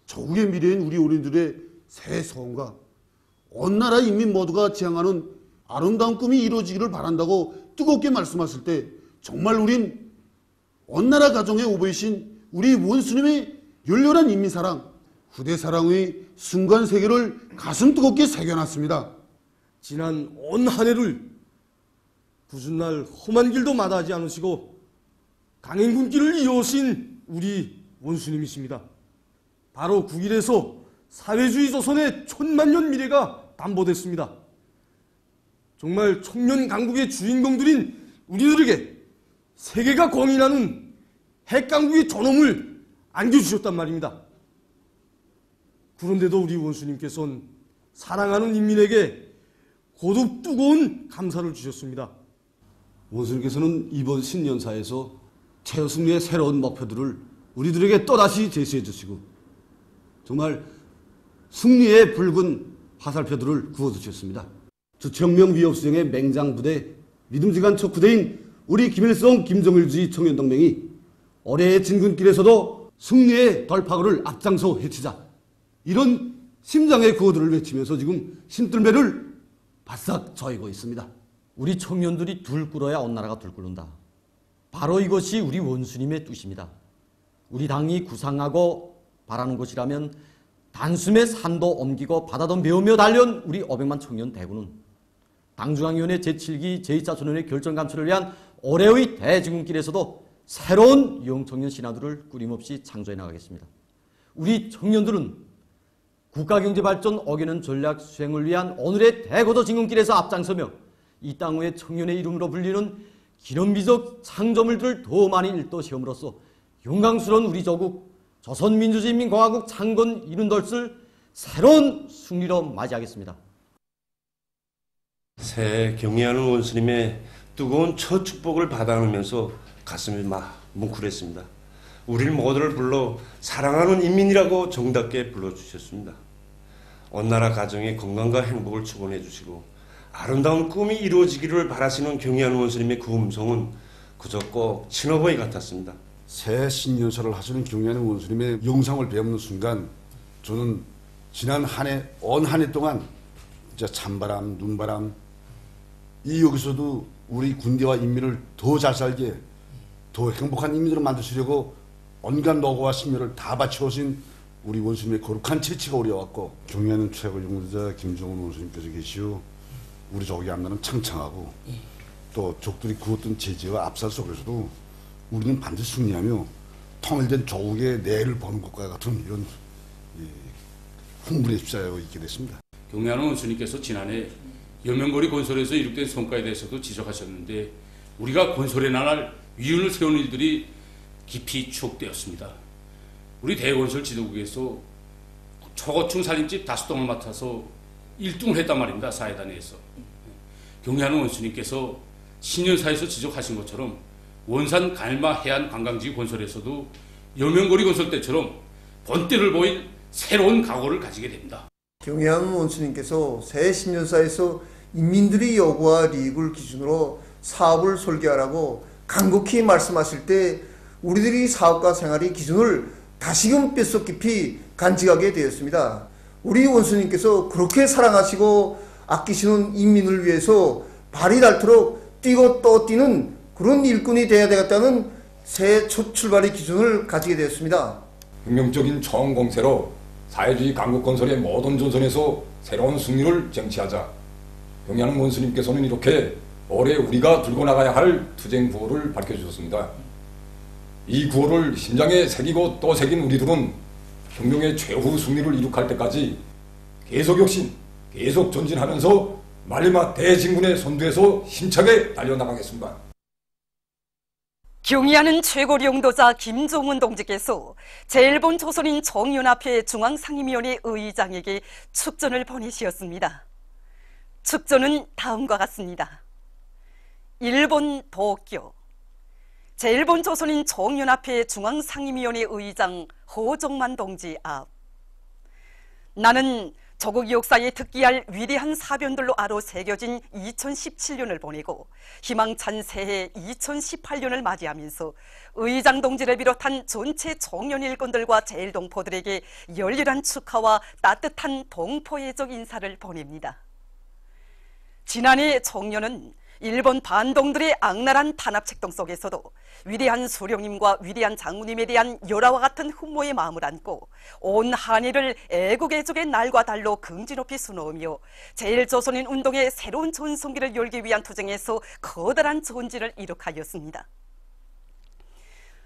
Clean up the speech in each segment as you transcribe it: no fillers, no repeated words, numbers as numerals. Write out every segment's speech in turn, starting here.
조국의 미래인 우리 어린이들의 새 소원과 온 나라 인민 모두가 지향하는 아름다운 꿈이 이루어지기를 바란다고 뜨겁게 말씀하실 때 정말 우린 온 나라 가정에 오보이신 우리 원수님의 열렬한 인민사랑, 후대사랑의 순간 세계를 가슴 뜨겁게 새겨놨습니다. 지난 온 한 해를 굳은 날 험한 길도 마다하지 않으시고 강행군길을 이어오신 우리 원수님이십니다. 바로 9.1에서 사회주의 조선의 천만년 미래가 담보됐습니다. 정말 청년 강국의 주인공들인 우리들에게 세계가 공인하는 핵강국의 존엄을 안겨주셨단 말입니다. 그런데도 우리 원수님께서는 사랑하는 인민에게 거듭 뜨거운 감사를 주셨습니다. 원수님께서는 이번 신년사에서 최우승리의 새로운 목표들을 우리들에게 또다시 제시해 주시고 정말 승리의 붉은 화살표들을 그어주셨습니다. 주청명 위협수행의 맹장부대, 믿음직한 척후대인 우리 김일성 김정일주의 청년동맹이 올해의 진군길에서도 승리의 돌파구를 앞장서 헤치자, 이런 심장의 구호들을 외치면서 지금 신들매를 바싹 저이고 있습니다. 우리 청년들이 둘 꿇어야 온 나라가 둘 꿇는다. 바로 이것이 우리 원수님의 뜻입니다. 우리 당이 구상하고 바라는 것이라면 단숨에 산도 옮기고 바다도 메우며 달려온 우리 500만 청년 대군은 당중앙위원회 제7기 제2차 전원의 결정 감출을 위한 올해의 대진군길에서도 새로운 영청년 신화들을 끊임없이 창조해 나가겠습니다. 우리 청년들은 국가경제발전 5개년 전략 수행을 위한 오늘의 대고도 진군길에서 앞장서며 이 땅의 청년의 이름으로 불리는 기념비적 창조물들을 더 많이 일도 세움으로써 영광스러운 우리 조국 조선민주주의인민공화국 창건 70돌을 새로운 승리로 맞이하겠습니다. 새해 경의하는 원수님의 뜨거운 첫 축복을 받아가면서 가슴이 막 뭉클했습니다. 우리를 모두를 불러 사랑하는 인민이라고 정답게 불러주셨습니다. 온 나라 가정의 건강과 행복을 축원해 주시고 아름다운 꿈이 이루어지기를 바라시는 경의하는 원수님의 그 음성은 그저 꼭 친어버이 같았습니다. 새 신년사를 하시는 경의하는 원수님의 영상을 배우는 순간 저는 지난 한 해, 온 한 해 동안 진짜 찬바람, 눈바람, 이 여기서도 우리 군대와 인민을 더 잘 살게, 더 행복한 인민으로 만드시려고 온갖 노고와 심혈을 다 바쳐오신 우리 원수님의 거룩한 채취가 오려왔고, 경의하는 최고 영도자 김정은 원수님께서 계시오 우리 조국의 앞날은 창창하고 또 적들이 구웠던 제재와 압살 속에서도 우리는 반드시 승리하며 통일된 조국의 내일을 보는 것과 같은 이런 흥분에 휩싸여 있게 됐습니다. 경의하는 원수님께서 지난해 여명거리 건설에서 이룩된 성과에 대해서도 지적하셨는데 우리가 건설의 나날 위운을 세우는 일들이 깊이 추억되었습니다. 우리 대건설 지도국에서 초고층 살림집 5동을 맡아서 1등을 했단 말입니다. 사회단에서. 경의하는 원수님께서 신년사에서 지적하신 것처럼 원산 갈마 해안 관광지 건설에서도 여명거리 건설 때처럼 본때를 보일 새로운 각오를 가지게 됩니다. 경의하는 원수님께서 새 신년사에서 인민들의 요구와 이익을 기준으로 사업을 설계하라고 간곡히 말씀하실 때 우리들이 사업과 생활의 기준을 다시금 뼛속 깊이 간직하게 되었습니다. 우리 원수님께서 그렇게 사랑하시고 아끼시는 인민을 위해서 발이 닳도록 뛰고 또 뛰는 그런 일꾼이 되어야 되겠다는 새 첫 출발의 기준을 가지게 되었습니다. 혁명적인 총공세로 사회주의 강국 건설의 모든 전선에서 새로운 승리를 쟁취하자. 경의하는 원수님께서는 이렇게 올해 우리가 들고 나가야 할 투쟁 구호를 밝혀주셨습니다. 이 구호를 심장에 새기고 또 새긴 우리들은 혁명의 최후 승리를 이룩할 때까지 계속 혁신, 계속 전진하면서 마지막 대진군의 선두에서 힘차게 달려나가겠습니다. 경의하는 최고 영도자 김정은 동지께서 제1본 조선인 총연합회 중앙상임위원회 의장에게 축전을 보내시었습니다. 축전은 다음과 같습니다. 일본 도쿄 제1본 조선인 총연합회 중앙상임위원회 의장 허정만 동지 앞. 나는 조국 역사에 특기할 위대한 사변들로 아로 새겨진 2017년을 보내고 희망찬 새해 2018년을 맞이하면서 의장 동지를 비롯한 전체 청년 일꾼들과 제일동포들에게 열렬한 축하와 따뜻한 동포애적 인사를 보냅니다. 지난해 청년은 일본 반동들의 악랄한 탄압책동 속에서도 위대한 수령님과 위대한 장군님에 대한 열화와 같은 흠모의 마음을 안고 온 한일을 애국애족의 날과 달로 긍지 높이 수놓으며 제일조선인 운동의 새로운 전성기를 열기 위한 투쟁에서 커다란 전진을 이룩하였습니다.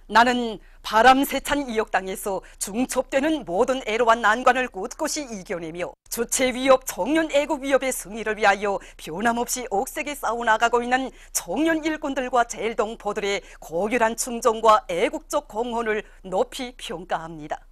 나는 바람 세찬 이역 땅에서 중첩되는 모든 애로와 난관을 꿋꿋이 이겨내며 주체 위협, 청년 애국 위협의 승리를 위하여 변함없이 억세게 싸워나가고 있는 청년 일꾼들과 제일동포들의 고결한 충정과 애국적 공헌을 높이 평가합니다.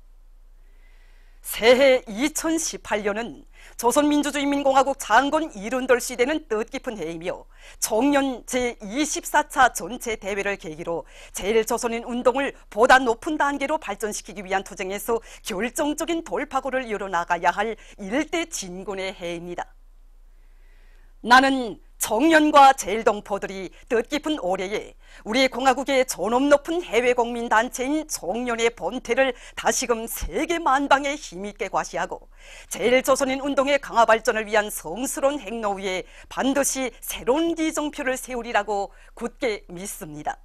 새해 2018년은 조선민주주의인민공화국 창건 이른돌 시대는 뜻깊은 해이며 청년 제24차 전체 대회를 계기로 제일조선인 운동을 보다 높은 단계로 발전시키기 위한 투쟁에서 결정적인 돌파구를 이뤄나가야 할 일대 진군의 해입니다. 나는 청년과 제일동포들이 뜻깊은 올해에 우리 공화국의 존엄 높은 해외국민단체인 청년의 본태를 다시금 세계 만방에 힘있게 과시하고 제일조선인 운동의 강화 발전을 위한 성스러운 행로 위에 반드시 새로운 기정표를 세우리라고 굳게 믿습니다.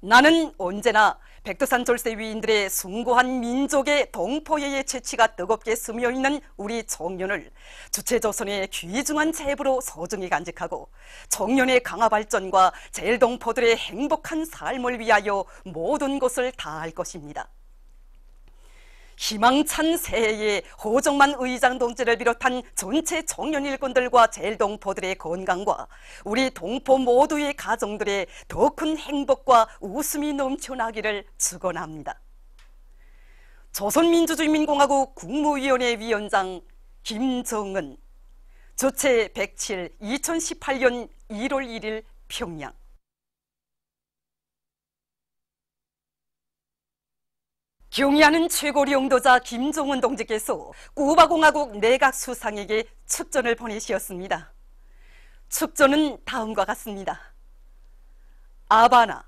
나는 언제나 백두산 졸세 위인들의 숭고한 민족의 동포애의 채취가 뜨겁게 스며있는 우리 청년을 주체조선의 귀중한 제부로 소중히 간직하고 청년의 강화 발전과 제일동포들의 행복한 삶을 위하여 모든 것을 다할 것입니다. 희망찬 새해에 호정만 의장 동지를 비롯한 전체 청년 일꾼들과 제일동포들의 건강과 우리 동포 모두의 가정들의 더 큰 행복과 웃음이 넘쳐나기를 축원합니다. 조선민주주의인민공화국 국무위원회 위원장 김정은, 주체 107, 2018년 1월 1일 평양. 경의하는 최고리 영도자 김종은 동지께서 쿠바공화국 내각 수상에게 축전을 보내시었습니다. 축전은 다음과 같습니다. 아바나,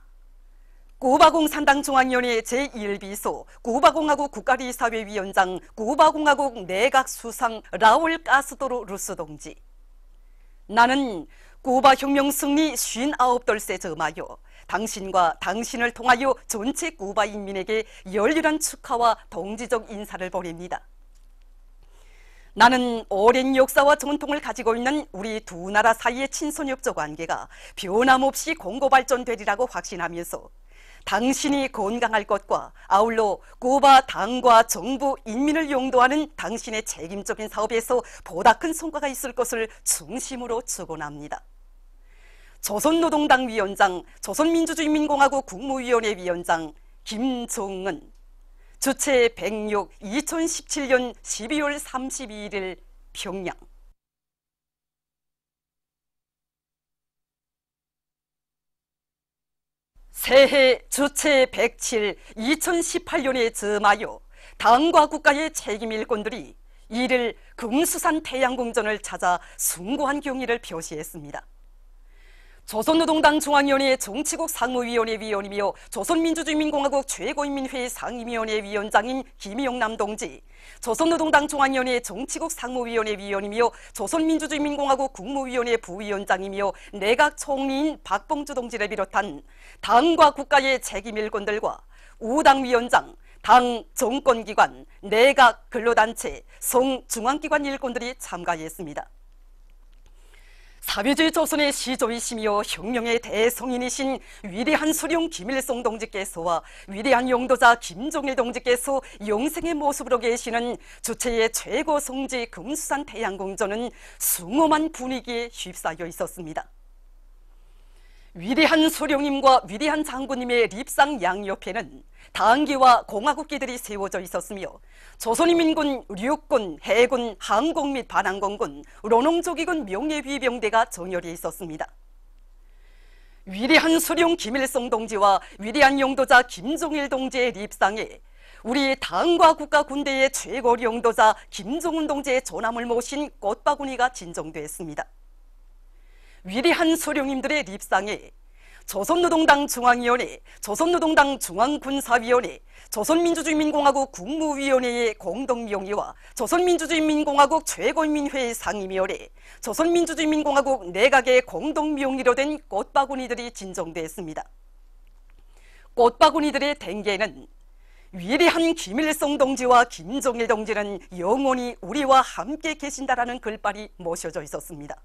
쿠바공산당 중앙위원회 제1비서, 쿠바공화국 국가리사회 위원장, 쿠바공화국 내각 수상 라울 카스토로 루스 동지. 나는 쿠바 혁명 승리 59돌세 저마여 당신과 당신을 통하여 전체 쿠바 인민에게 열렬한 축하와 동지적 인사를 보냅니다. 나는 오랜 역사와 전통을 가지고 있는 우리 두 나라 사이의 친선협조 관계가 변함없이 공고발전되리라고 확신하면서 당신이 건강할 것과 아울러 쿠바 당과 정부, 인민을 용도하는 당신의 책임적인 사업에서 보다 큰 성과가 있을 것을 중심으로 축원합니다. 조선노동당 위원장, 조선민주주의인민공화국 국무위원회 위원장 김종은, 주체 106, 2017년 12월 32일 평양. 새해 주체 107, 2018년에 점하여 당과 국가의 책임 일꾼들이 이를 금수산 태양궁전을 찾아 숭고한 경의를 표시했습니다. 조선노동당 중앙위원회 정치국 상무위원회 위원이며 조선민주주의인민공화국 최고인민회의 상임위원회 위원장인 김용남 동지, 조선노동당 중앙위원회 정치국 상무위원회 위원이며 조선민주주의인민공화국 국무위원회 부위원장이며 내각 총리인 박봉주 동지를 비롯한 당과 국가의 책임 일꾼들과 우당위원장, 당 정권기관, 내각 근로단체, 성중앙기관 일꾼들이 참가했습니다. 사회주의 조선의 시조이시며 혁명의 대성인이신 위대한 수령 김일성 동지께서와 위대한 용도자 김종일 동지께서 영생의 모습으로 계시는 주체의 최고 성지 금수산 태양궁전은 숭엄한 분위기에 휩싸여 있었습니다. 위대한 수령님과 위대한 장군님의 립상 양옆에는 당기와 공화국기들이 세워져 있었으며 조선인민군, 육군, 해군, 항공 및 반항공군, 론홍조기군 명예위병대가 정렬해 있었습니다. 위대한 수령 김일성 동지와 위대한 용도자 김종일 동지의 립상에 우리 당과 국가 군대의 최고領導자 김정은 동지의 전함을 모신 꽃바구니가 진정됐습니다. 위대한 수령님들의 립상에 조선노동당 중앙위원회, 조선노동당 중앙군사위원회, 조선민주주의인민공화국 국무위원회의 공동명의와 조선민주주의인민공화국 최고인민회의 상임위원회, 조선민주주의인민공화국 내각의 공동명의로 된 꽃바구니들이 진정됐습니다. 꽃바구니들의 댕개는 위대한 김일성 동지와 김정일 동지는 영원히 우리와 함께 계신다라는 글발이 모셔져 있었습니다.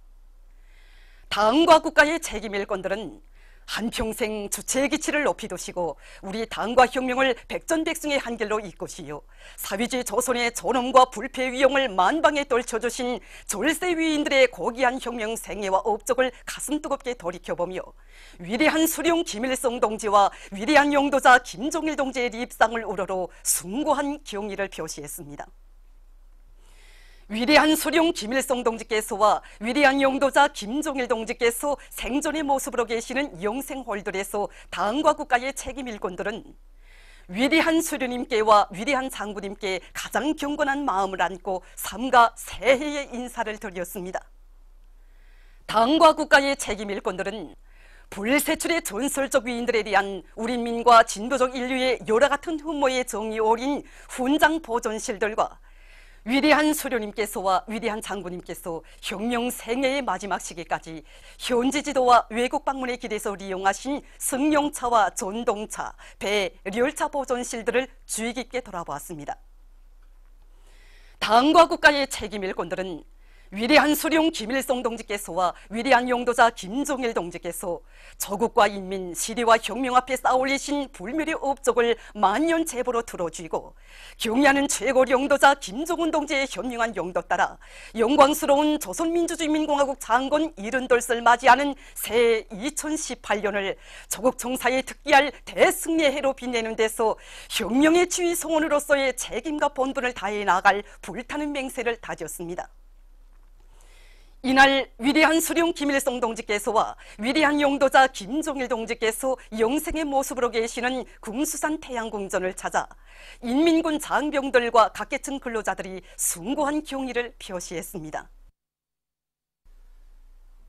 당과 국가의 책임 일꾼들은 한평생 주체의 기치를 높이 두시고 우리 당과 혁명을 백전백승의 한길로 이끄시어 사회주의 조선의 존엄과 불패 위용을 만방에 떨쳐주신 졸세 위인들의 고귀한 혁명 생애와 업적을 가슴 뜨겁게 돌이켜보며 위대한 수령 김일성 동지와 위대한 용도자 김정일 동지의 립상을 우러러 숭고한 경의를 표시했습니다. 위대한 수령 김일성 동지께서와 위대한 용도자 김정일 동지께서 생전의 모습으로 계시는 영생홀들에서 당과 국가의 책임 일꾼들은 위대한 수령님께와 위대한 장군님께 가장 경건한 마음을 안고 삼가 새해의 인사를 드렸습니다. 당과 국가의 책임 일꾼들은 불세출의 전설적 위인들에 대한 우리민과 진보적 인류의 여러 같은 흠모의 정이 어린 훈장 보존실들과 위대한 수령님께서와 위대한 장군님께서 혁명 생애의 마지막 시기까지 현지 지도와 외국 방문의 길에서 이용하신 승용차와 전동차, 배, 열차 보존실들을 주의 깊게 돌아보았습니다. 당과 국가의 책임 일꾼들은 위대한 수령 김일성 동지께서와 위대한 용도자 김정일 동지께서 조국과 인민, 시대와 혁명 앞에 쌓아올리신 불멸의 업적을 만년 제보로 들어주고 경의하는 최고 용도자 김정은 동지의 현명한 용도 따라 영광스러운 조선민주주의인민공화국 창건 72을 맞이하는 새해 2018년을 조국 청사에 특기할 대승리의 해로 빛내는 데서 혁명의 지휘 성원으로서의 책임과 본분을 다해 나갈 불타는 맹세를 다졌습니다. 이날 위대한 수령 김일성 동지께서와 위대한 용도자 김정일 동지께서 영생의 모습으로 계시는 궁수산 태양궁전을 찾아 인민군 장병들과 각계층 근로자들이 숭고한 경의를 표시했습니다.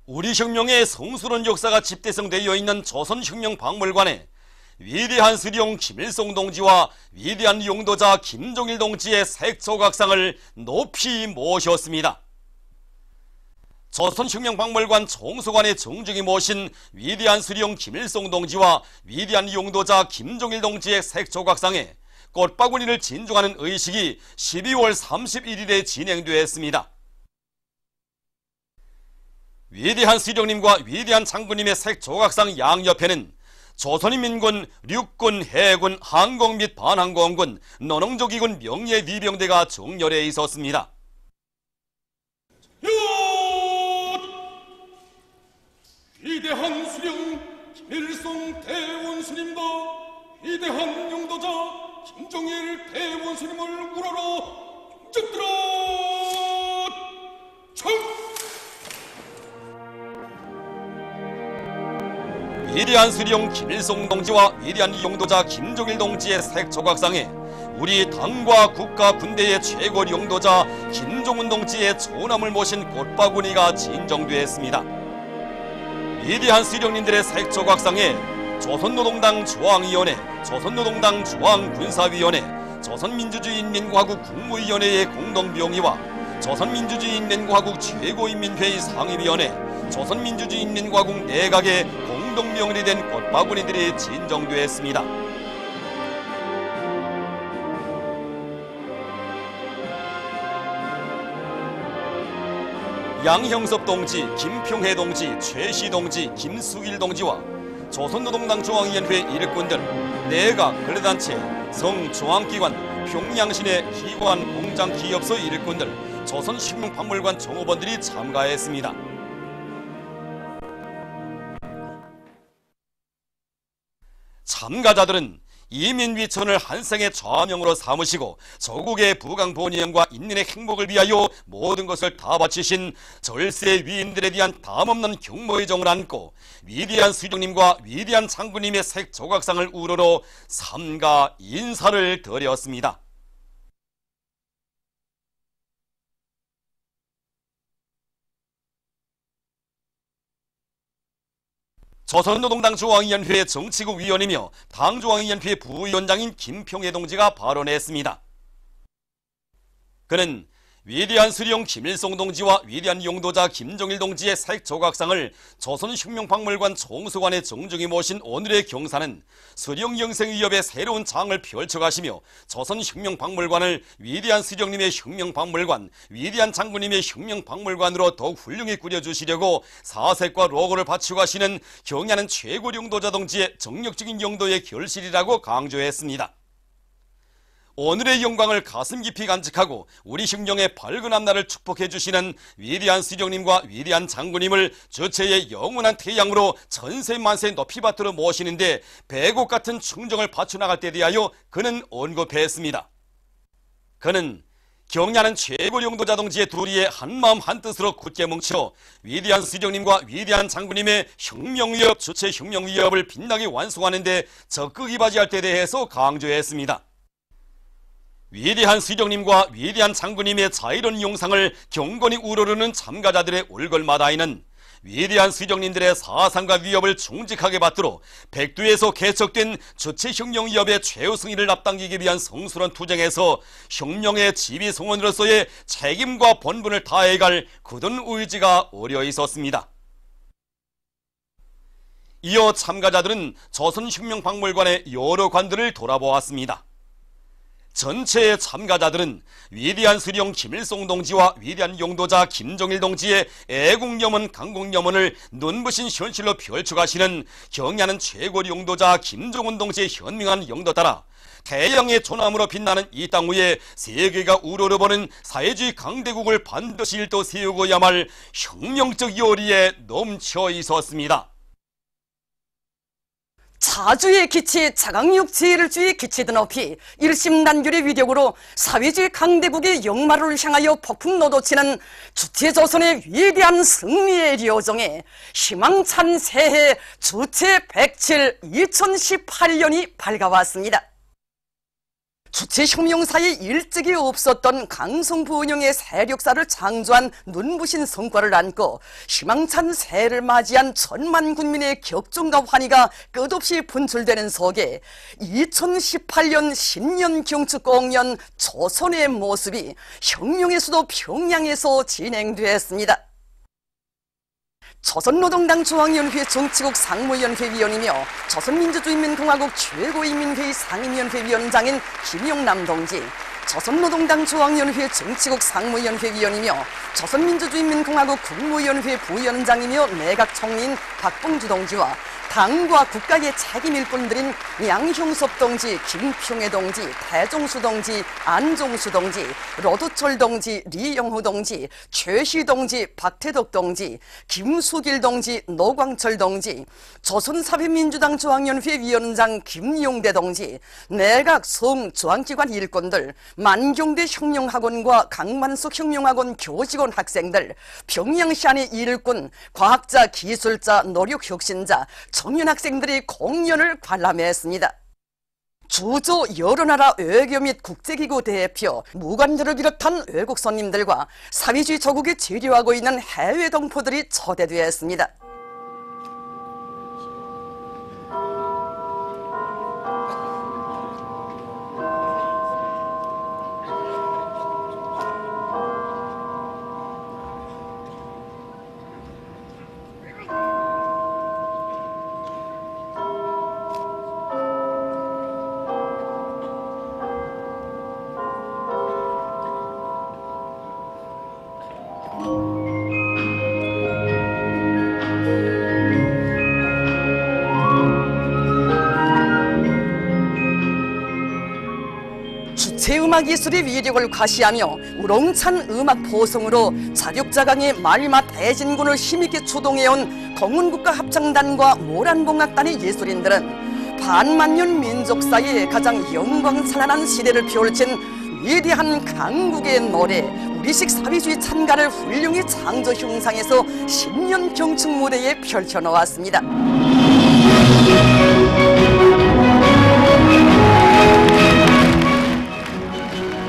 우리 혁명의 성스러운 역사가 집대성되어 있는 조선혁명박물관에 위대한 수령 김일성 동지와 위대한 용도자 김정일 동지의 색소각상을 높이 모셨습니다. 조선혁명박물관 총수관의 정중히 모신 위대한 수령 김일성 동지와 위대한 용도자 김정일 동지의 색조각상에 꽃바구니를 진중하는 의식이 12월 31일에 진행되었습니다. 위대한 수령님과 위대한 장군님의 색조각상 양옆에는 조선인민군, 육군, 해군, 항공 및 반항공군, 논농조기군 명예리병대가 정렬해 있었습니다. 위대한 수령 김일성 대원수님과 위대한 용도자 김정일 대원수님을 우러러 영적들어 청! 위대한 수령 김일성 동지와 위대한 용도자 김정일 동지의 색조각상에 우리 당과 국가 군대의 최고 용도자 김정은 동지의 존함을 모신 꽃바구니가 진정되었습니다. 위대한 수령님들의 색조각상에 조선노동당 중앙위원회, 조선노동당 중앙군사위원회, 조선민주주의인민공화국 국무위원회의 공동명의와 조선민주주의인민공화국 최고인민회의 상임위원회, 조선민주주의인민공화국 내각의 공동명의로 된 꽃바구니들이 진정되었습니다. 양형섭 동지, 김평해 동지, 최시 동지, 김수길 동지와 조선노동당 중앙위원회 일꾼들, 내각, 근로단체, 성중앙기관, 평양시내 기관, 공장, 기업소 일꾼들, 조선식품박물관 종업원들이 참가했습니다. 참가자들은 이민위천을 한생의 좌명으로 삼으시고 조국의 부강본영과 인민의 행복을 위하여 모든 것을 다 바치신 절세 위인들에 대한 담없는 경모의 정을 안고 위대한 수령님과 위대한 장군님의 색 조각상을 우러러 삼가 인사를 드렸습니다. 조선노동당 중앙위원회 정치국 위원이며 당중앙위원회 부위원장인 김평해 동지가 발언했습니다. 그는 위대한 수령 김일성 동지와 위대한 용도자 김정일 동지의 색 조각상을 조선혁명박물관 총수관에 정중히 모신 오늘의 경사는 수령영생위협의 새로운 장을 펼쳐가시며 조선혁명박물관을 위대한 수령님의 혁명박물관, 위대한 장군님의 혁명박물관으로 더욱 훌륭히 꾸려주시려고 사색과 로고를 바치고 가시는 경야는 최고 용도자 동지의 정력적인 용도의 결실이라고 강조했습니다. 오늘의 영광을 가슴 깊이 간직하고 우리 혁명의 밝은 앞날을 축복해 주시는 위대한 수령님과 위대한 장군님을 주체의 영원한 태양으로 전세 만세 높이 받들어 모시는데 배곡 같은 충정을 바쳐나갈 때 대하여 그는 언급했습니다. 그는 경야는 최고 용도자 동지의 둘이의 한마음 한뜻으로 굳게 뭉쳐 위대한 수령님과 위대한 장군님의 혁명위협, 주체 혁명위협을 빛나게 완성하는 데 적극 이바지할 때에 대해서 강조했습니다. 위대한 수령님과 위대한 장군님의 자유로운 용상을 경건히 우러르는 참가자들의 올걸마다에는 위대한 수령님들의 사상과 위협을 충직하게 받들어 백두에서 개척된 주체혁명위협의 최후 승리를 앞당기기 위한 성스러운 투쟁에서 혁명의 지휘성원으로서의 책임과 본분을 다해갈 굳은 의지가 어려 있었습니다. 이어 참가자들은 조선혁명박물관의 여러 관들을 돌아보았습니다. 전체의 참가자들은 위대한 수령 김일성 동지와 위대한 용도자 김정일 동지의 애국염원 강국염원을 눈부신 현실로 펼쳐가시는 경야는 최고 용도자 김정은 동지의 현명한 용도 따라 태양의 조남으로 빛나는 이 땅 위에 세계가 우러러보는 사회주의 강대국을 반드시 일도 세우고야 말 혁명적 요리에 넘쳐 있었습니다. 자주의 기치, 자강육 제일주의 기치드 높이 일심단결의 위력으로 사회주의 강대국의 역마를 향하여 폭풍 노도치는 주체조선의 위대한 승리의 료정에 희망찬 새해 주체 107 2018년이 밝아왔습니다. 주체혁명사에 일찍이 없었던 강성부운영의 세력사를 창조한 눈부신 성과를 안고 희망찬 새해를 맞이한 천만 국민의 격정과 환희가 끝없이 분출되는 속에 2018년 신년 경축공연 조선의 모습이 혁명의 수도 평양에서 진행되었습니다. 조선노동당 중앙위원회 정치국 상무위원회 위원이며 조선민주주의인민공화국 최고인민회의 상임위원회 위원장인 김용남 동지, 조선노동당 중앙위원회 정치국 상무위원회 위원이며 조선민주주의인민공화국 국무위원회 부위원장이며 내각총리인 박봉주 동지와 당과 국가의 책임 일꾼들인 양형섭 동지, 김평해 동지, 태종수 동지, 안종수 동지, 로두철 동지, 리영호 동지, 최시 동지, 박태덕 동지, 김수길 동지, 노광철 동지, 조선사회민주당 중앙위원회 위원장 김용대 동지, 내각 성중앙기관 일꾼들, 만경대 혁명학원과 강만숙 혁명학원 교직원 학생들, 평양시 안의 일꾼, 과학자, 기술자, 노력혁신자, 청년 학생들이 공연을 관람했습니다. 주조 여러 나라 외교 및 국제기구 대표, 무관들을 비롯한 외국 손님들과 사회주의 조국에 체류하고 있는 해외 동포들이 초대되었습니다. 음악 예술의 위력을 과시하며 우렁찬 음악 포성으로 자력자강의 말맛 대진군을 힘있게 추동해온 공훈국가합창단과 모란봉악단의 예술인들은 반만년 민족사의 가장 영광찬란한 시대를 펼친 위대한 강국의 노래 우리식 사회주의 찬가를 훌륭히 창조 형상에서 10년 경축 무대에 펼쳐놓았습니다.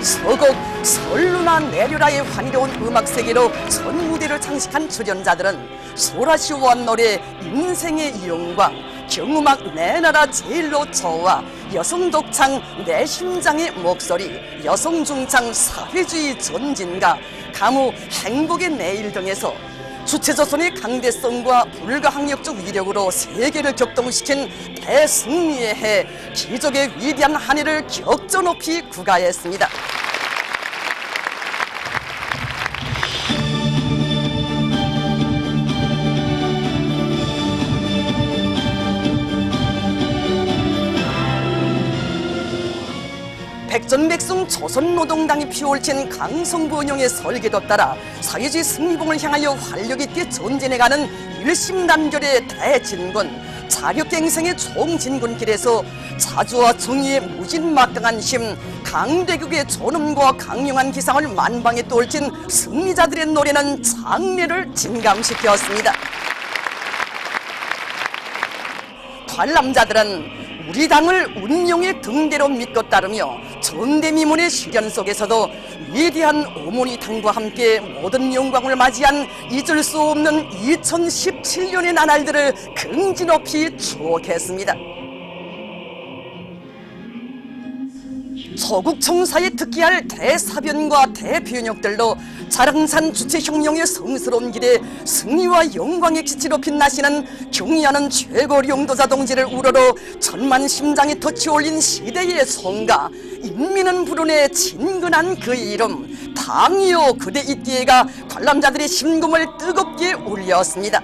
서곡 설루나 내려라의 환희로운 음악세계로 전 무대를 장식한 출연자들은 소라시와 노래 인생의 영광, 경음악 내 나라 제일로 저와 여성 독창 내 심장의 목소리, 여성 중창 사회주의 전진가, 가무 행복의 내일 등에서 주체조선의 강대성과 불가항력적 위력으로 세계를 격동시킨 대승리의 해, 기적의 위대한 한 해를 격조 높이 구가했습니다. 백전백승 조선노동당이 피울친 강성부운영의 설계도 따라 사회주의 승리봉을 향하여 활력있게 전진해가는 일심단결의 대진군, 자력갱생의 총진군길에서 자주와 정의의 무진막강한 힘, 강대국의 존엄과 강력한 기상을 만방에 떨친 승리자들의 노래는 장래를 진감시켰습니다. 관람자들은 우리 당을 운명의 등대로 믿고 따르며 전대미문의 시련 속에서도 위대한 어머니 당과 함께 모든 영광을 맞이한 잊을 수 없는 2017년의 나날들을 긍지 높이 추억했습니다. 조국 청사에 특기할 대사변과 대변역들로 자랑산 주체혁명의 성스러운 길에 승리와 영광의 기치로 빛나시는 경의하는 최고 용도자 동지를 우러러 천만 심장이 터치올린 시대의 송가, 인민은 부르네 진근한 그 이름 당이요 그대 이띠에가 관람자들의 심금을 뜨겁게 울렸습니다.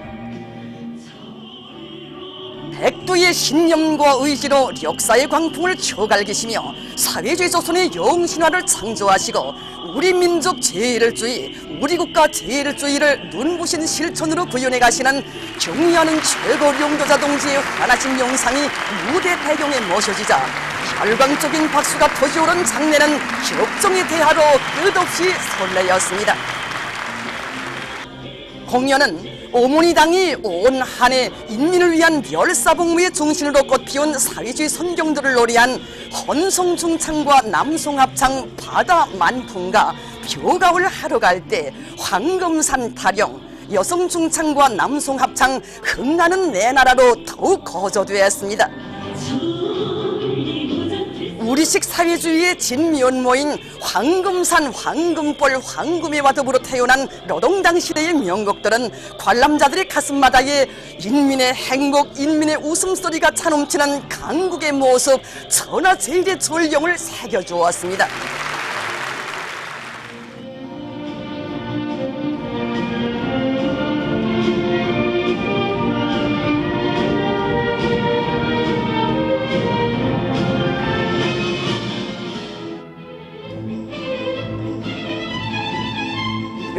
백두의 신념과 의지로 역사의 광풍을 쳐갈기시며 사회주의 조선의 영신화를 창조하시고 우리 민족 제일주의, 우리 국가 제일주의를 눈부신 실천으로 구현해 가시는 경의하는 최고 용도자 동지의 환하신 영상이 무대 배경에 모셔지자 혈광적인 박수가 터지오른 장면은 격정의 대하로 끝없이 설레었습니다. 공연은 어머니 당이 온 한 해 인민을 위한 멸사복무의 정신으로 꽃피운 사회주의 선경들을 노래한 헌송중창과 남송합창 바다 만풍가, 벼가을 하러 갈 때 황금산 타령, 여성중창과 남송합창 흥나는 내 나라로 더욱 거저되었습니다. 우리식 사회주의의 진면모인 황금산, 황금벌, 황금애와 더불어 태어난 노동당 시대의 명곡들은 관람자들의 가슴마다에 인민의 행복, 인민의 웃음소리가 차넘치는 강국의 모습, 천하제일의 전령을 새겨주었습니다.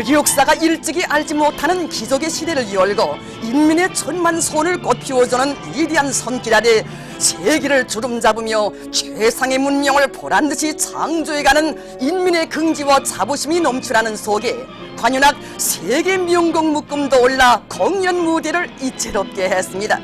역사가 일찍이 알지 못하는 기적의 시대를 열고 인민의 천만 손을 꽃피워주는 위대한 손길 아래 세계를 주름잡으며 최상의 문명을 보란듯이 창조해가는 인민의 긍지와 자부심이 넘쳐나는 속에 관현악 세계 명곡 묶음도 올라 공연 무대를 이채롭게 했습니다.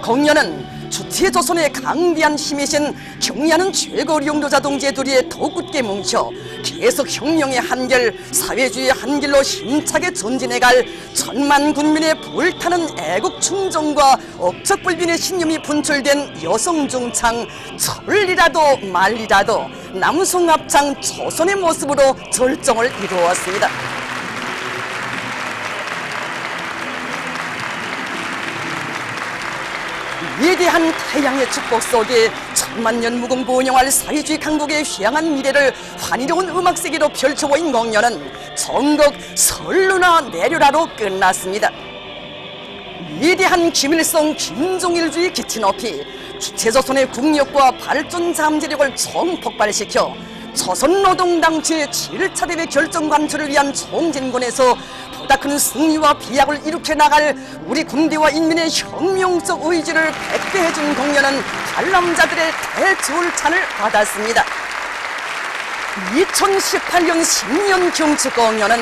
공연은 주체조선의 강대한 힘이신 경의하는 최고 용도자 동지의 둘이 더욱 굳게 뭉쳐 계속 혁명의 한결, 사회주의의 한길로 힘차게 전진해갈 천만 군민의 불타는 애국 충정과 억척불변의 신념이 분출된 여성중창, 철이라도 말이라도 남송합창 조선의 모습으로 절정을 이루었습니다. 위대한 태양의 축복 속에 천만 년 무궁무용할 사회주의 강국의 휘황한 미래를 환희로운 음악 세계로 펼쳐보인 공연은 전국 설루나 내려라로 끝났습니다. 위대한 김일성 김정일주의 기치 높이 주체조선의 국력과 발전 잠재력을 총폭발시켜 조선노동당 제7차 대회 결정 관철을 위한 총진군에서 보다 큰 승리와 비약을 일으켜 나갈 우리 군대와 인민의 혁명적 의지를 백배해준 공연은 관람자들의 대절찬을 받았습니다. 2018년 신년 경축 공연은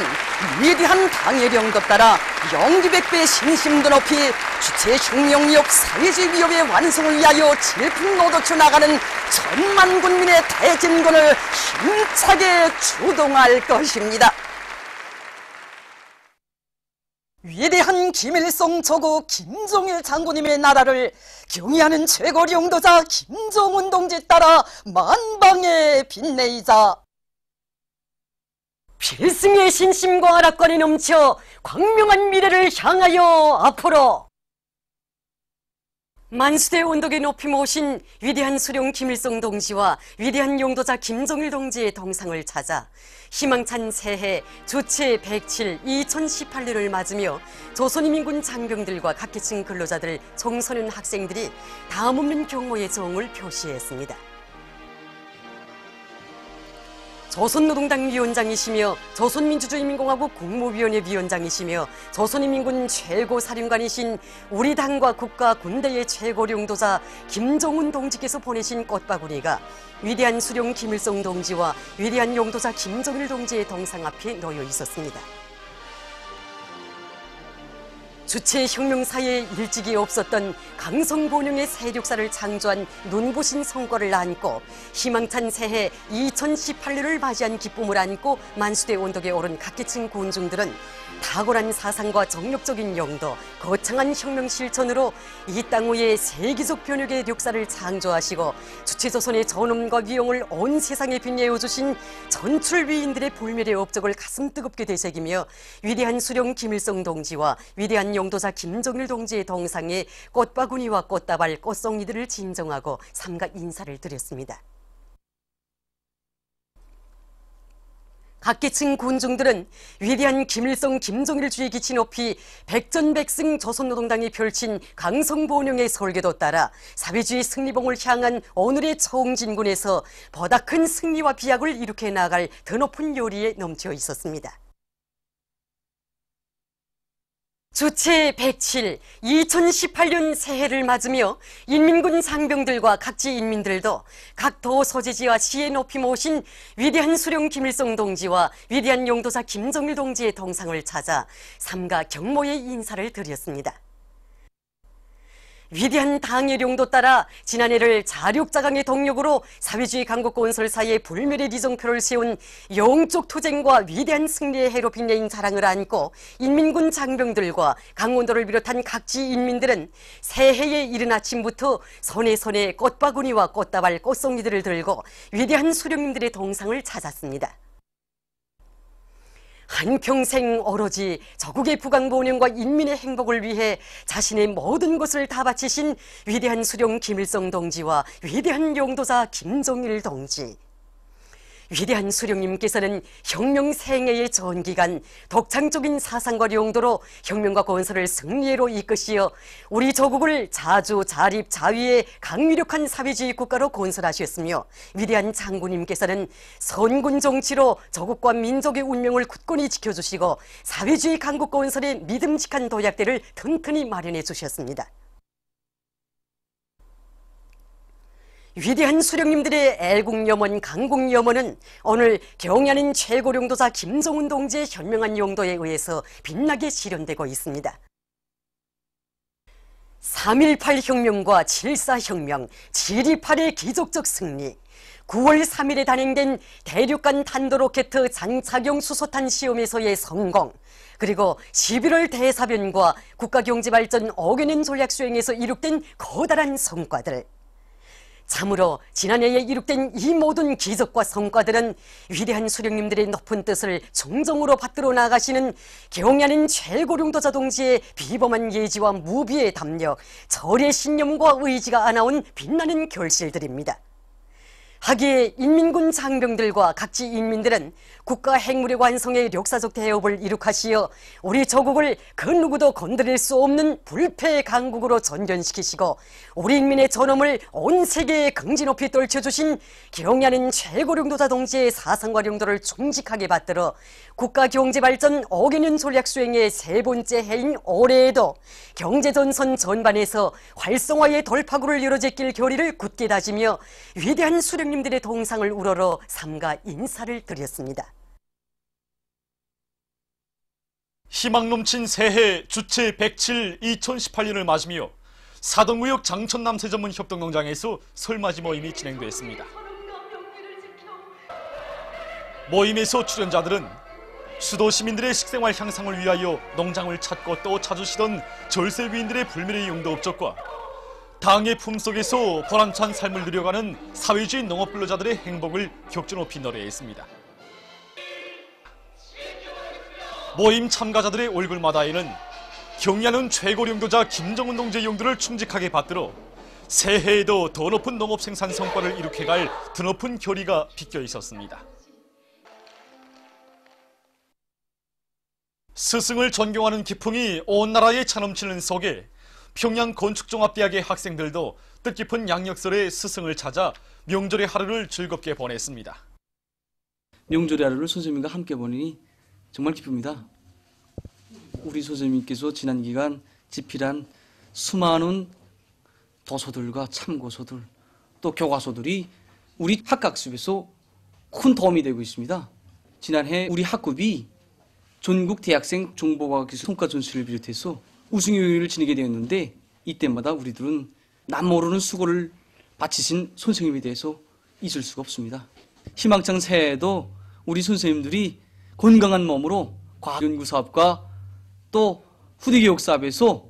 위대한 당해령도 따라 영기백배 신심도 높이 주체 혁명력 사회주의 위협의 완성을 위하여 질풍노도쳐 나가는 천만 군민의 대진군을 힘차게 주동할 것입니다. 위대한 김일성 조국 김정일 장군님의 나라를 경의하는 최고領導자 김정은 동지 따라 만방에 빛내이자 필승의 신심과 악관이 넘쳐 광명한 미래를 향하여 앞으로 만수대 언덕에 높이 모신 위대한 수령 김일성 동지와 위대한 용도자 김정일 동지의 동상을 찾아 희망찬 새해 조체 107 2018년을 맞으며 조선인민군 장병들과 각계층 근로자들, 청소년 학생들이 다음없는 경호의 정을 표시했습니다. 조선노동당 위원장이시며 조선민주주의인민공화국 국무위원회 위원장이시며 조선인민군 최고사령관이신 우리 당과 국가 군대의 최고領導자 김정은 동지께서 보내신 꽃바구니가 위대한 수령 김일성 동지와 위대한 용도자 김정일 동지의 동상 앞에 놓여 있었습니다. 주체 혁명사에 일찍이 없었던 강성본영의 세력사를 창조한 눈부신 성과를 안고 희망찬 새해 2018년을 맞이한 기쁨을 안고 만수대 언덕에 오른 각계층 군중들은 탁월한 사상과 정력적인 용도, 거창한 혁명 실천으로 이 땅 위에 세계적 변혁의 역사를 창조하시고 주체조선의 전엄과 위용을 온 세상에 빛내어주신 전출위인들의 불멸의 업적을 가슴 뜨겁게 되새기며 위대한 수령 김일성 동지와 위대한 용도자 김정일 동지의 동상에 꽃바구니와 꽃다발, 꽃송이들을 진정하고 삼가 인사를 드렸습니다. 각계층 군중들은 위대한 김일성 김정일 주의 기치 높이 백전백승 조선노동당이 펼친 강성본영의 설계도 따라 사회주의 승리봉을 향한 오늘의 총진군에서 보다 큰 승리와 비약을 일으켜 나갈 더 높은 요리에 넘쳐 있었습니다. 주체 107 2018년 새해를 맞으며 인민군 장병들과 각지 인민들도 각 도 소재지와 시에 높이 모신 위대한 수령 김일성 동지와 위대한 용도자 김정일 동지의 동상을 찾아 삼가 경모의 인사를 드렸습니다. 위대한 당의 령도 따라 지난해를 자력자강의 동력으로 사회주의 강국 건설사의 불멸의 리정표를 세운 영적 투쟁과 위대한 승리의 해로 빛내인 자랑을 안고 인민군 장병들과 강원도를 비롯한 각지 인민들은 새해의 이른 아침부터 손에 꽃바구니와 꽃다발, 꽃송이들을 들고 위대한 수령님들의 동상을 찾았습니다. 한평생 오로지 조국의 부강본영과 인민의 행복을 위해 자신의 모든 것을 다 바치신 위대한 수령 김일성 동지와 위대한 용도자 김정일 동지. 위대한 수령님께서는 혁명 생애의 전기간 독창적인 사상과 용도로 혁명과 건설을 승리로 이끄시어 우리 조국을 자주 자립 자위의 강위력한 사회주의 국가로 건설하셨으며 위대한 장군님께서는 선군 정치로 조국과 민족의 운명을 굳건히 지켜주시고 사회주의 강국 건설의 믿음직한 도약대를 튼튼히 마련해 주셨습니다. 위대한 수령님들의 애국염원, 강국염원은 오늘 경의하는 최고령도자 김정은 동지의 현명한 용도에 의해서 빛나게 실현되고 있습니다. 3.18 혁명과 7.4 혁명, 7.28의 기적적 승리, 9월 3일에 단행된 대륙간 탄도로켓 장착용 수소탄 시험에서의 성공, 그리고 11월 대사변과 국가경제발전 5개년 전략 수행에서 이룩된 커다란 성과들, 참으로 지난해에 이룩된 이 모든 기적과 성과들은 위대한 수령님들의 높은 뜻을 정정으로 받들어 나가시는 경야는 최고령도자 동지의 비범한 예지와 무비의 담력, 절의 신념과 의지가 안아온 빛나는 결실들입니다. 하기에 인민군 장병들과 각지 인민들은 국가 핵무력 완성의 역사적 대업을 이룩하시어 우리 조국을 그 누구도 건드릴 수 없는 불패 강국으로 전전시키시고 우리 인민의 전엄을 온 세계에 긍지 높이 떨쳐주신 경야는 최고령도자 동지의 사상과 용도를 충직하게 받들어 국가 경제발전 5개년 전략 수행의 세 번째 해인 올해에도 경제전선 전반에서 활성화의 돌파구를 이뤄제낄 결의를 굳게 다지며 위대한 수령님들의 동상을 우러러 삼가 인사를 드렸습니다. 희망 넘친 새해 주체 107 2018년을 맞으며 사동구역 장천남새 전문 협동농장에서 설맞이 모임이 진행됐습니다. 모임에서 출연자들은 수도 시민들의 식생활 향상을 위하여 농장을 찾고 또 찾으시던 절세 위인들의 불멸의 용도 업적과 당의 품속에서 보람찬 삶을 누려가는 사회주의 농업 근로자들의 행복을 격조 높이 노래했습니다. 모임 참가자들의 얼굴마다에는 경야는 최고령도자 김정은 동지의 용도를 충직하게 받들어 새해에도 더 높은 농업 생산 성과를 이룩해갈 드높은 결의가 비껴 있었습니다. 스승을 존경하는 기풍이 온 나라에 차넘치는 속에 평양 건축종합대학의 학생들도 뜻깊은 양력설의 스승을 찾아 명절의 하루를 즐겁게 보냈습니다. 명절의 하루를 선생님과 함께 보내니 정말 기쁩니다. 우리 선생님께서 지난 기간 집필한 수많은 도서들과 참고서들 또 교과서들이 우리 학학습에서 큰 도움이 되고 있습니다. 지난해 우리 학급이 전국 대학생 정보과학기술 통과전시를 비롯해서 우승행위를 지내게 되었는데 이때마다 우리들은 남 모르는 수고를 바치신 선생님에 대해서 잊을 수가 없습니다. 희망찬 새해에도 우리 선생님들이 건강한 몸으로 과학연구사업과 또 후대교육 사업에서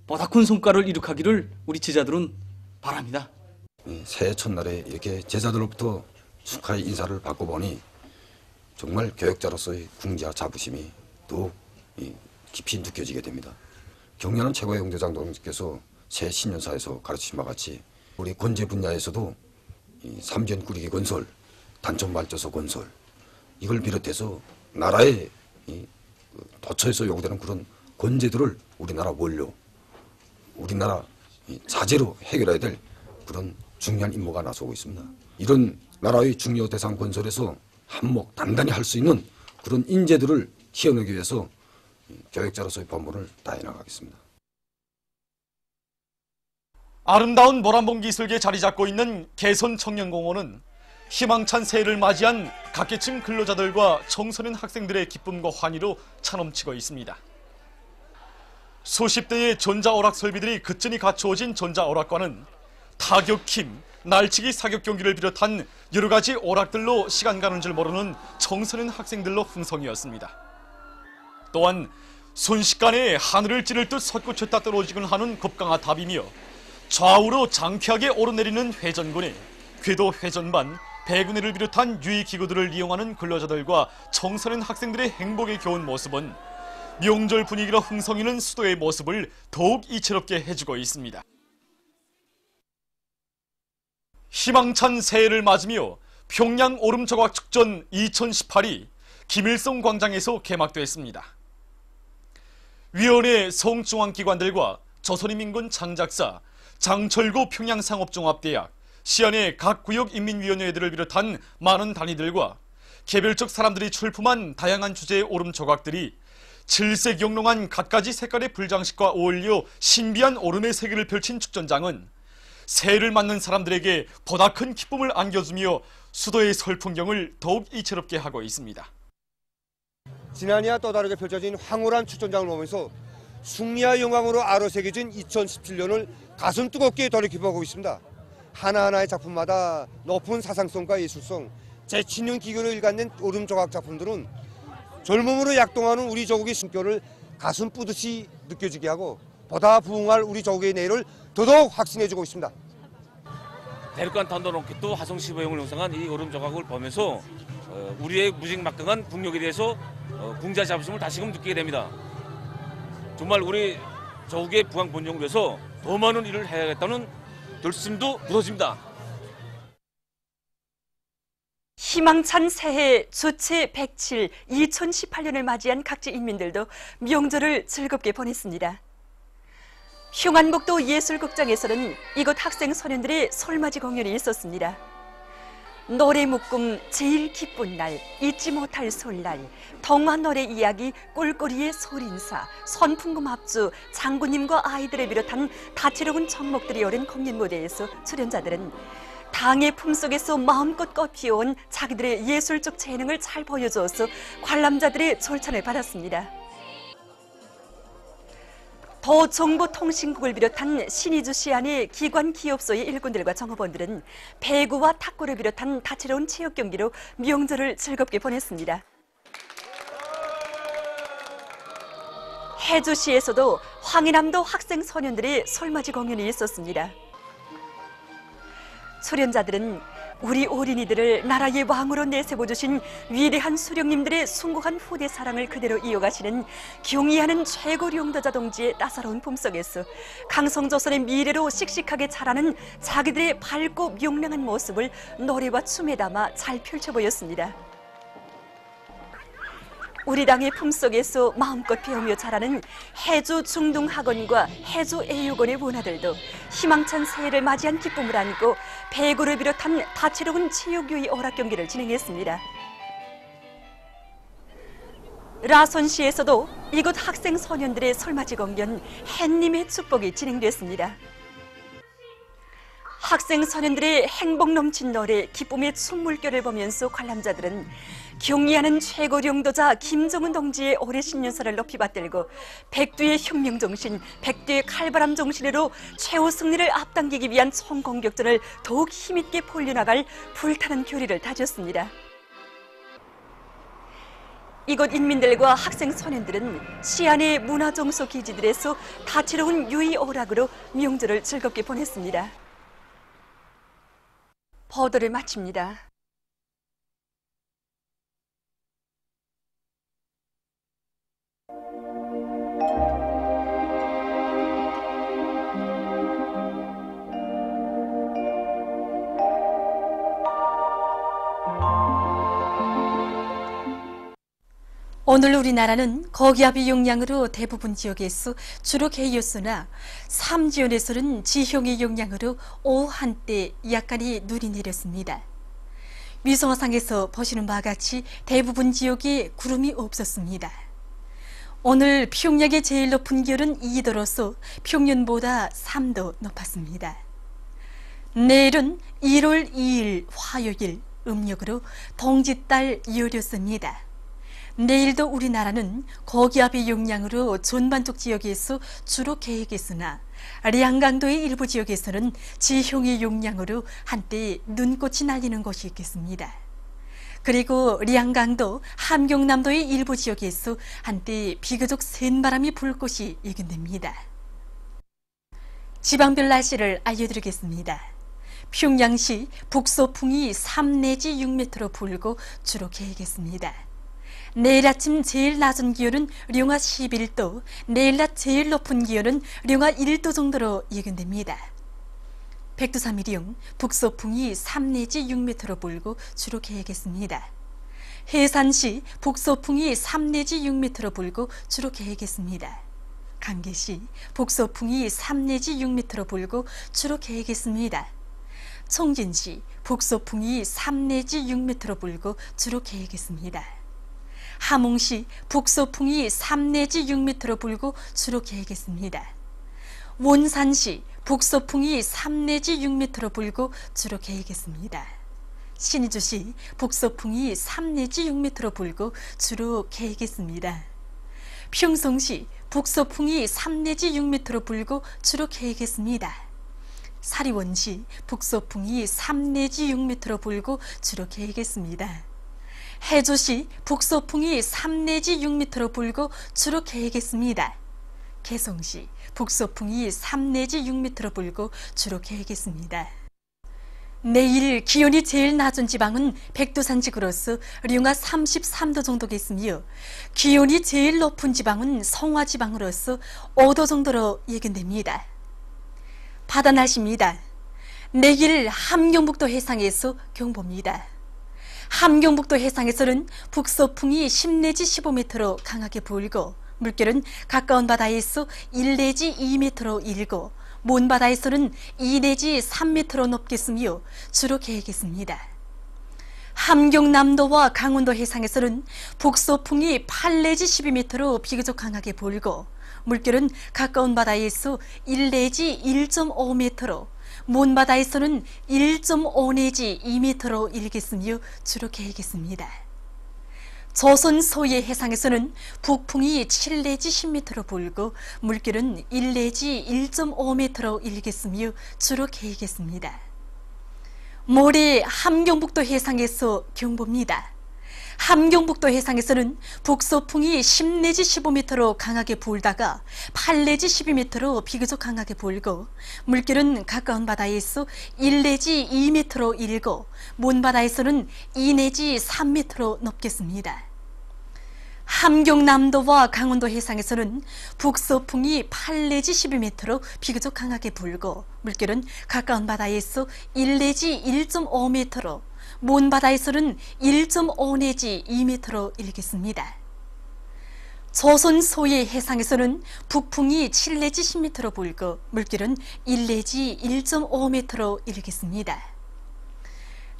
보다 큰 성과를 이룩하기를 우리 제자들은 바랍니다. 새해 첫날에 이렇게 제자들로부터 축하의 인사를 받고 보니 정말 교육자로서의 궁지와 자부심이 더욱 깊이 느껴지게 됩니다. 경야는 최고의 용도장 동지께서 새 신년사에서 가르치신 바와 같이 우리 건재 분야에서도 삼전 꾸리기 건설, 단촌 발전소 건설 이걸 비롯해서 나라의 도처에서 요구되는 그런 건재들을 우리나라 원료, 우리나라 자재로 해결해야 될 그런 중요한 임무가 나서고 있습니다. 이런 나라의 중요 대상 건설에서 한몫 단단히 할 수 있는 그런 인재들을 키워내기 위해서 교육자로서의 본분을 다해 나가겠습니다. 아름다운 모란봉 기슭에 자리 잡고 있는 개선청년공원은 희망찬 새해를 맞이한 각계층 근로자들과 청소년 학생들의 기쁨과 환희로 차넘치고 있습니다. 수십 대의 전자오락 설비들이 끝전이 갖추어진 전자오락관은 타격힘, 날치기 사격 경기를 비롯한 여러 가지 오락들로 시간 가는 줄 모르는 청소년 학생들로 흥성이었습니다. 또한 순식간에 하늘을 찌를 듯 솟구쳤다 떨어지곤 하는 급강하 답이며 좌우로 장쾌하게 오르내리는 회전군에 궤도 회전반, 배구내를 비롯한 유의기구들을 이용하는 근로자들과 청소년 학생들의 행복에 겨운 모습은 명절 분위기로 흥성이는 수도의 모습을 더욱 이채롭게 해주고 있습니다. 희망찬 새해를 맞으며 평양 오름조각축전 2018이 김일성 광장에서 개막됐습니다. 위원회 성중앙기관들과 조선인민군 장작사, 장철구 평양상업종합대학, 시안의 각 구역 인민위원회들을 비롯한 많은 단위들과 개별적 사람들이 출품한 다양한 주제의 오름조각들이 칠색 영롱한 갖가지 색깔의 불장식과 어울려 신비한 오름의 세계를 펼친 축전장은 새해를 맞는 사람들에게 보다 큰 기쁨을 안겨주며 수도의 설 풍경을 더욱 이채롭게 하고 있습니다. 지난해와 또 다르게 펼쳐진 황홀한 축전장을 보면서 승리와 영광으로 아로새겨진 2017년을 가슴 뜨겁게 돌이켜보고 있습니다. 하나하나의 작품마다 높은 사상성과 예술성, 재치 있는 기교를 일관된 오름조각 작품들은 젊음으로 약동하는 우리 조국의 숨결을 가슴 뿌듯이 느껴지게 하고 보다 부흥할 우리 조국의 내일을 더더욱 확신해주고 있습니다. 대륙간 탄도 로켓도 화성 15형을 형성한 이 얼음 조각을 보면서 우리의 무진막강한 국력에 대해서 궁자 자부심을 다시금 느끼게 됩니다. 정말 우리 조국의 부강 번영을 위해서 더 많은 일을 해야겠다는 결심도 굳어집니다. 희망찬 새해 조체 107 2018년을 맞이한 각지 인민들도 명절을 즐겁게 보냈습니다. 흉안북도 예술극장에서는 이곳 학생 소년들의 설맞이 공연이 있었습니다. 노래 묶음 제일 기쁜 날, 잊지 못할 설날, 동화 노래 이야기, 꿀꿀이의 소린사, 선풍금 합주, 장군님과 아이들을 비롯한 다채로운 종목들이 오른 공연 무대에서 출연자들은 당의 품속에서 마음껏 꽃피워온 자기들의 예술적 재능을 잘 보여주어서 관람자들의 절찬을 받았습니다. 도정보통신국을 비롯한 신의주시 안의 기관 기업소의 일꾼들과 종업원들은 배구와 탁구를 비롯한 다채로운 체육 경기로 명절을 즐겁게 보냈습니다. 해주시에서도 황해남도 학생 소년들의 설맞이 공연이 있었습니다. 출연자들은 우리 어린이들을 나라의 왕으로 내세워주신 위대한 수령님들의 숭고한 후대 사랑을 그대로 이어가시는 경의하는 최고 용도자 동지의 따사로운 품속에서 강성조선의 미래로 씩씩하게 자라는 자기들의 밝고 명랑한 모습을 노래와 춤에 담아 잘 펼쳐 보였습니다. 우리 당의 품속에서 마음껏 배우며 자라는 해주 중등학원과 해주 애육원의 문화들도 희망찬 새해를 맞이한 기쁨을 안고 배구를 비롯한 다채로운 체육유희 오락 경기를 진행했습니다. 라선시에서도 이곳 학생 소년들의 설맞이 공연 햇님의 축복이 진행됐습니다. 학생 소년들의 행복 넘친 노래, 기쁨의 춤물결을 보면서 관람자들은 경의하는 최고 용도자 김정은 동지의 올해 신년사를 높이 받들고 백두의 혁명정신, 백두의 칼바람 정신으로 최후 승리를 앞당기기 위한 총공격전을 더욱 힘있게 벌려나갈 불타는 교리를 다졌습니다. 이곳 인민들과 학생 소년들은 시안의 문화정서 기지들에서 다채로운 유희 오락으로 명절을 즐겁게 보냈습니다. 보도를 마칩니다. 오늘 우리나라는 거기압이 용량으로 대부분 지역에서 주로 개였으나 삼지연에서는 지형의 용량으로 오후 한때 약간의 눈이 내렸습니다. 위성화상에서 보시는 바와 같이 대부분 지역에 구름이 없었습니다. 오늘 평양의 제일 높은 기온은 2도로서 평년보다 3도 높았습니다. 내일은 1월 2일 화요일 음력으로 동짓달 열렸습니다. 내일도 우리나라는 고기압의 영향으로 전반적 지역에서 주로 개겠으나 량강도의 일부 지역에서는 지형의 영향으로 한때 눈꽃이 날리는 곳이 있겠습니다. 그리고 량강도, 함경남도의 일부 지역에서 한때 비교적 센 바람이 불 곳이 예견됩니다. 지방별 날씨를 알려드리겠습니다. 평양시 북서풍이 3 내지 6m로 불고 주로 개겠습니다. 내일 아침 제일 낮은 기온은 령하 11도, 내일 낮 제일 높은 기온은 령하 1도 정도로 예견됩니다. 백두산미령 북서풍이 3 내지 6m로 불고 주로 개겠습니다. 해산시 북서풍이 3 내지 6m로 불고 주로 개겠습니다. 강계시 북서풍이 3 내지 6m로 불고 주로 개겠습니다. 청진시 북서풍이 3 내지 6m로 불고 주로 개겠습니다. 함흥시 북서풍이 3 내지 6m로 불고 주로 개겠습니다. 원산시 북서풍이 3 내지 6m로 불고 주로 개겠습니다. 신의주시 북서풍이 3 내지 6m로 불고 주로 개겠습니다. 평성시 북서풍이 3 내지 6m로 불고 주로 개겠습니다. 사리원시 북서풍이 3 내지 6m로 불고 주로 개겠습니다. 해주시 북서풍이 3 내지 6m로 불고 주로 개겠습니다. 개성시 북서풍이 3 내지 6m로 불고 주로 개겠습니다. 내일 기온이 제일 낮은 지방은 백두산 지구로서 령하 33도 정도겠으며 기온이 제일 높은 지방은 성화 지방으로서 5도 정도로 예견됩니다. 바다 날씨입니다. 내일 함경북도 해상에서 경보입니다. 함경북도 해상에서는 북서풍이 10 내지 15m로 강하게 불고 물결은 가까운 바다에서 1 내지 2m로 일고 먼 바다에서는 2 내지 3m로 높겠으며 주로 개겠습니다. 함경남도와 강원도 해상에서는 북서풍이 8 내지 12m로 비교적 강하게 불고 물결은 가까운 바다에서 1 내지 1.5m로 먼 바다에서는 1.5 내지 2m로 일겠으며 주로 개겠습니다. 조선 서해 해상에서는 북풍이 7 내지 10m로 불고 물결은 1 내지 1.5m로 일겠으며 주로 개겠습니다. 모레 함경북도 해상에서 경보입니다. 함경북도 해상에서는 북서풍이 10 내지 15m로 강하게 불다가 8 내지 12m로 비교적 강하게 불고 물결은 가까운 바다에서 1 내지 2m로 일고 먼 바다에서는 2 내지 3m로 높겠습니다. 함경남도와 강원도 해상에서는 북서풍이 8 내지 12m로 비교적 강하게 불고 물결은 가까운 바다에서 1 내지 1.5m로 먼 바다에서는 1.5 내지 2m로 일겠습니다. 조선 서해 해상에서는 북풍이 7 내지 10m로 불고 물결은 1 내지 1.5m로 일겠습니다.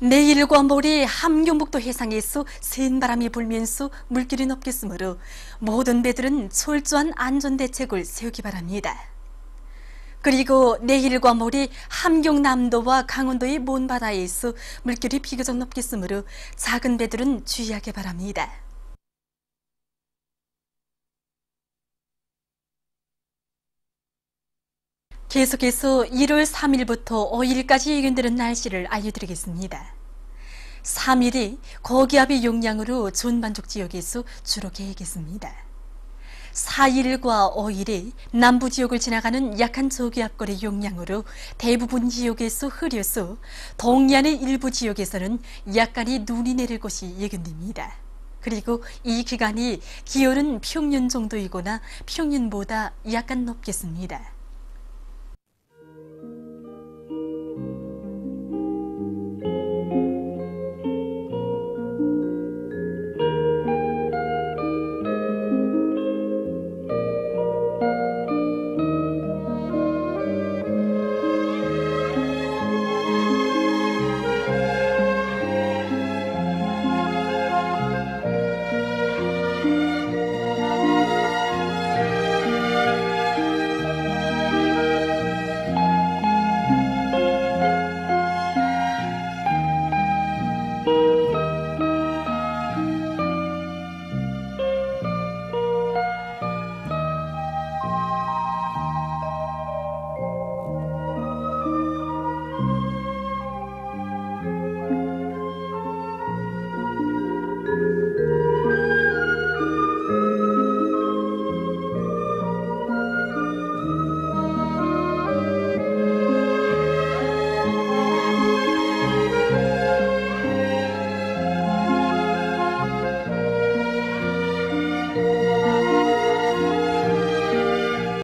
내일과 모레 함경북도 해상에서 센 바람이 불면서 물결이 높겠으므로 모든 배들은 철저한 안전대책을 세우기 바랍니다. 그리고 내일과 모레 함경남도와 강원도의 먼 바다에서 물결이 비교적 높겠으므로 작은 배들은 주의하기 바랍니다. 계속해서 1월 3일부터 5일까지 예견되는 날씨를 알려드리겠습니다. 3일이 고기압의 영향으로 전반적 지역에서 주로 개겠습니다. 4일과 5일이 남부 지역을 지나가는 약한 저기압골의 영향으로 대부분 지역에서 흐려서 동해안의 일부 지역에서는 약간의 눈이 내릴 것이 예견됩니다. 그리고 이 기간이 기온은 평년 정도이거나 평년보다 약간 높겠습니다.